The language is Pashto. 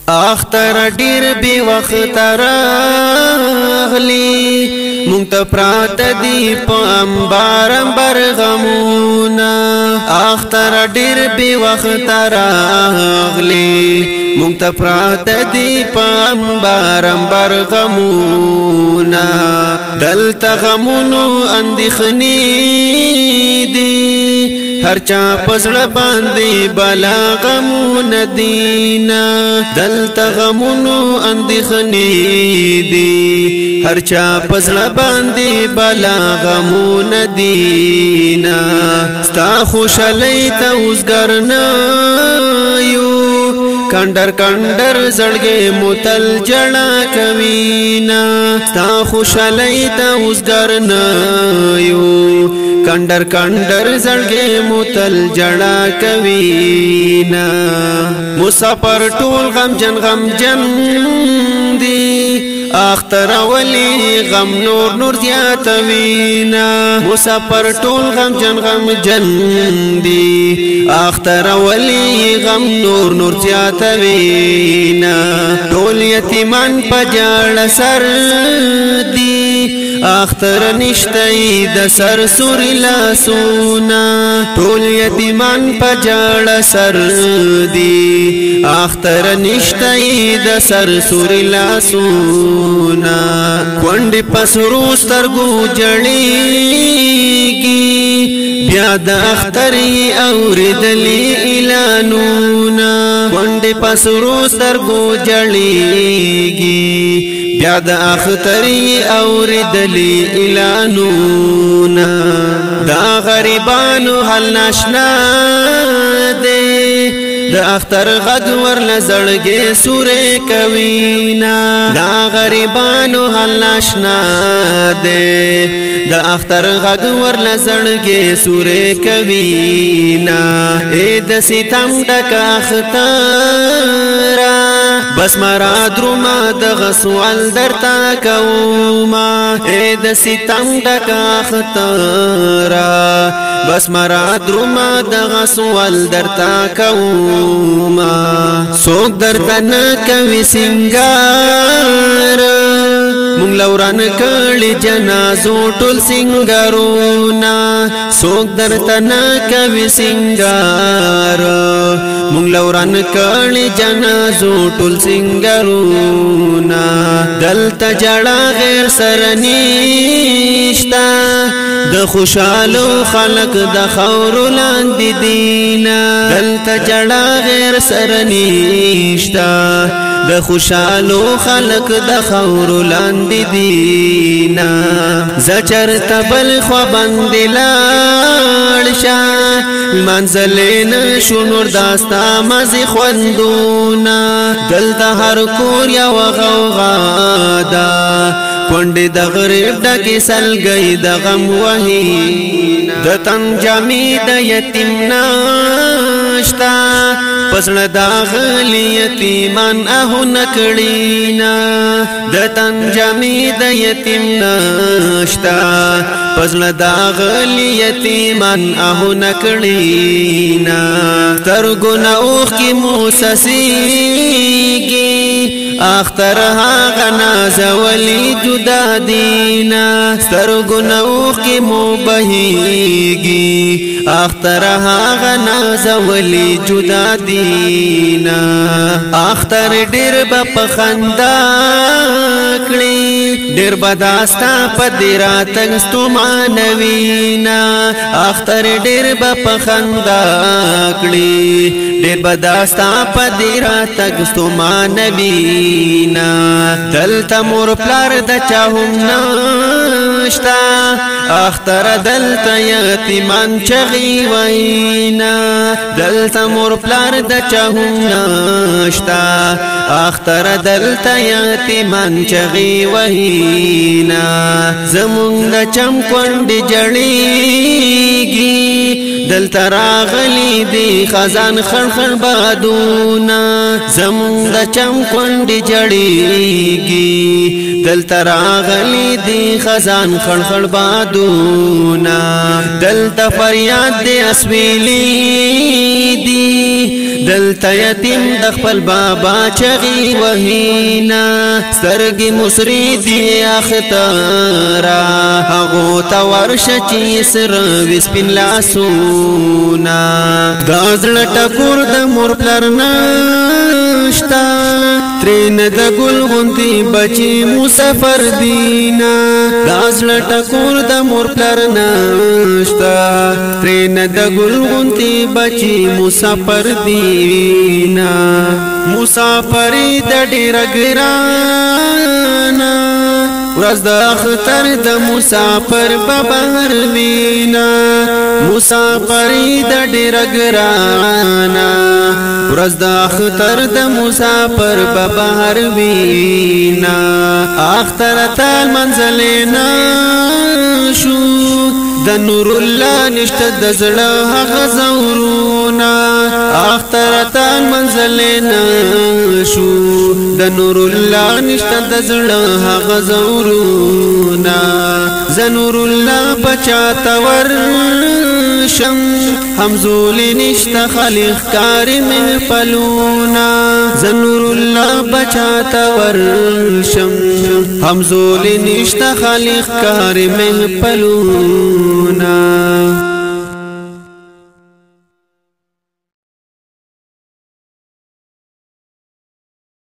اختر ډیر بی وخت راغلی مونږ ته پرات دی په انبار انبار غمونا اختر ډیر بی وخت راغلی مونږ ته پرات دی په انبار انبار غمونا دلته غمونو اندېښنې دي هر چا پزړه باندې بلا غمونه دینا دلته غمونو اندېښنې دي هر چا پزړه باندې بلا غمونه دینا ستا خوشالۍ ته اوسګر نه یو کندر کندر زړګې متل جړا کوینا ستا خوشالۍ ته اوسګر نه یو کندر کندر زړګې متل جړا کوینا مسافر ټول غم جن دی اختر ولی غم نور نور زیاتوینا مسافر ټول غم جن دی اختر ولی غم نور نور زیاتوینا ټول یتیمان پجاړ سر دی اختر نشتای د سر سوري لاسونا ټول یتیمان پجاړ سر دی اختر نشتای د سر سوري لاسونا کونډې پسرو سترګو جړېږي بیا د اخترې اورېدلې اعلانونه کونډې پسرو سترګو جړېږي بیا د اخترې اورېدلې اعلانونه دا غریبانو حل ناشنا دی د اختر غږ ورله زړګې سورې کوینا دا غریبانو حل ناشنا دی د اختر غږ ورله زړګې سورې کوینا اے د ستم ډک اختر بس مرا دروما دغه سوال درتا کوما اے د ستم ډک اختر بس مرا دروما دغه سوال درتا کوما څوک درته نه کوي سنگار مونږ لوران کړي جنازو ټول سنگارونه څوک درته نه کوي سنگار مونږ لوران کړي جنازو ټول سنگارونه دلته جړه غیر سره نشتا د خوشالو خلق د خاورو لاندې دینا دلته جړه غیر سره نشتا د خوشالو خلق د خاورو لاندې دینا زچر تبل خو باندې لاړ شه منزل نشو نور داستا مزي خوندونا دلته هر کور یو غوغا دا کونډې د غریب ډکې سلګۍ د غم وهي د تن جامې د یتیم نشتا پسړه داغلی یتیمان اهو نکړینا د تن جامې د یتیم نشتا پسړه داغلی یتیمان اهو نکړینا ترګونه اوخ کی موسسیږي اختر هاغه نازولی جدا دینا سترګونه اوخ کی مو بهیږي اختر هاغه نازولی جدا دینا اختر ډیر په خندا کړي ډیر بداستا پدې راتنګ ستومانوینا اختر ډیر په خندا کړي ډیر بداستا پدې راتنګ ستومانوینا دلته مور پلار د چاهم نشتا اختر دلته یتیمان چغي وینا دلته مور پلار د چاهم نشتا اختر دلته یتیمان چغي وینا زمونږ د چم کونډې جړېږي دلته راغلي دي خزان خړخړ بادونه زمونږ د چم کونډې جړېږي دلته راغلي دي خزان خړخړ بادونه دلته فریاد دي اسویلي دي دلته یتیم د خپل بابا چغي وهینا سترګې مسری دی اخترا هغه تا ورشه چې سر وسپین لاسونا د ازړه ټکور د مور پلر نشتا ترین د ګل غوندي بچي مسافر دینا د ازړه ټکور د مور پلر نشتا ترین د ګل غوندي بچي مسافر دینا مسافری د ډیر ګرانا ورځ د اختر د مسافر په بهر وینا مسافری د ډیر ګرانا ورځ د اختر د مسافر په بهر وینا اختر تل منزل نه شو د نور الله نشته د زړه هغه زورونا اختر تل منزل نه شو د نور الله نشته د زړه هغه زورونا ز نور الله بچا تور شم همزول نشته خالق کار من پلونا ز نور الله بچا تور شم همزول نشته خالق کار من پلونا